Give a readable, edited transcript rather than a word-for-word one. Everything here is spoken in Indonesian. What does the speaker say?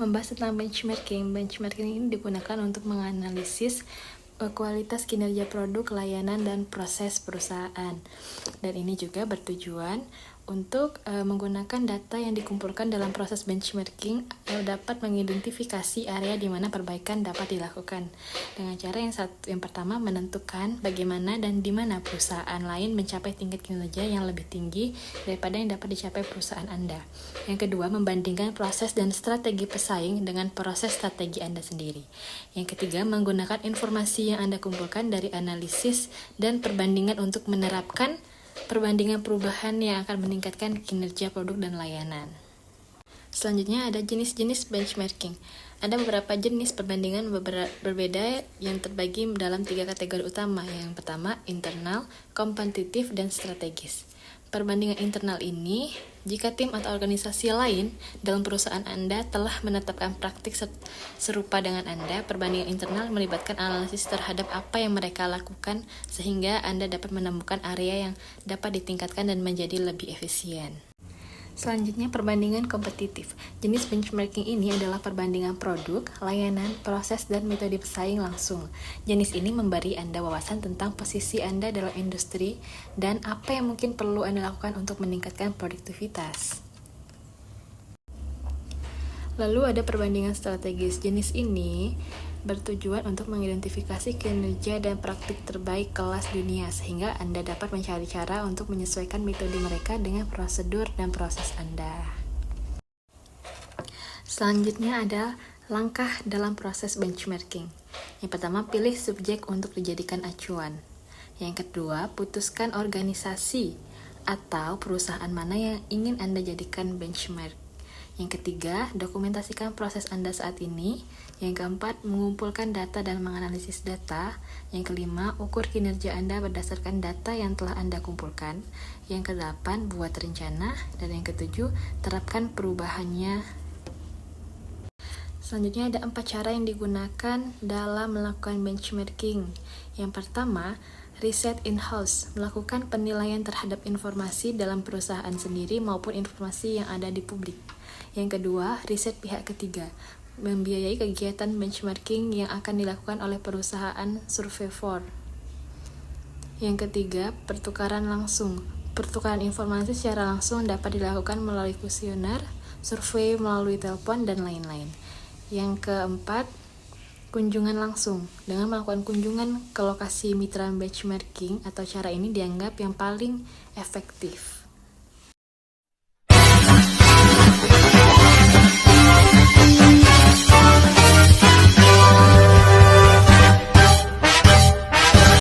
Membahas tentang benchmarking. Benchmarking ini digunakan untuk menganalisis kualitas kinerja produk, layanan, dan proses perusahaan. Dan ini juga bertujuan untuk menggunakan data yang dikumpulkan dalam proses benchmarking dapat mengidentifikasi area di mana perbaikan dapat dilakukan. Dengan cara yang pertama menentukan bagaimana dan di mana perusahaan lain mencapai tingkat kinerja yang lebih tinggi daripada yang dapat dicapai perusahaan Anda. Yang kedua, membandingkan proses dan strategi pesaing dengan proses strategi Anda sendiri. Yang ketiga, menggunakan informasi yang Anda kumpulkan dari analisis dan perbandingan untuk menerapkan perbandingan perubahan yang akan meningkatkan kinerja produk dan layanan. Selanjutnya ada jenis-jenis benchmarking. Ada beberapa jenis perbandingan berbeda yang terbagi dalam 3 kategori utama. Yang pertama, internal, kompetitif, dan strategis. Perbandingan internal ini, jika tim atau organisasi lain dalam perusahaan Anda telah menetapkan praktik serupa dengan Anda, perbandingan internal melibatkan analisis terhadap apa yang mereka lakukan sehingga Anda dapat menemukan area yang dapat ditingkatkan dan menjadi lebih efisien. Selanjutnya, perbandingan kompetitif. Jenis benchmarking ini adalah perbandingan produk, layanan, proses, dan metode pesaing langsung. Jenis ini memberi Anda wawasan tentang posisi Anda dalam industri dan apa yang mungkin perlu Anda lakukan untuk meningkatkan produktivitas. Lalu ada perbandingan strategis. Jenis ini bertujuan untuk mengidentifikasi kinerja dan praktik terbaik kelas dunia sehingga Anda dapat mencari cara untuk menyesuaikan metode mereka dengan prosedur dan proses Anda. Selanjutnya ada langkah dalam proses benchmarking. Yang pertama, pilih subjek untuk dijadikan acuan. Yang kedua, putuskan organisasi atau perusahaan mana yang ingin Anda jadikan benchmark. Yang ketiga, dokumentasikan proses Anda saat ini. Yang keempat, mengumpulkan data dan menganalisis data. Yang kelima, ukur kinerja Anda berdasarkan data yang telah Anda kumpulkan. Yang kedelapan, buat rencana. Dan yang ketujuh, terapkan perubahannya. Selanjutnya ada 4 cara yang digunakan dalam melakukan benchmarking. Yang pertama, riset in-house, melakukan penilaian terhadap informasi dalam perusahaan sendiri maupun informasi yang ada di publik. Yang kedua, riset pihak ketiga, membiayai kegiatan benchmarking yang akan dilakukan oleh perusahaan survivor. Yang ketiga, pertukaran langsung. Pertukaran informasi secara langsung dapat dilakukan melalui kuesioner, survei melalui telepon, dan lain-lain. Yang keempat, kunjungan langsung. Dengan melakukan kunjungan ke lokasi mitra benchmarking atau cara ini dianggap yang paling efektif.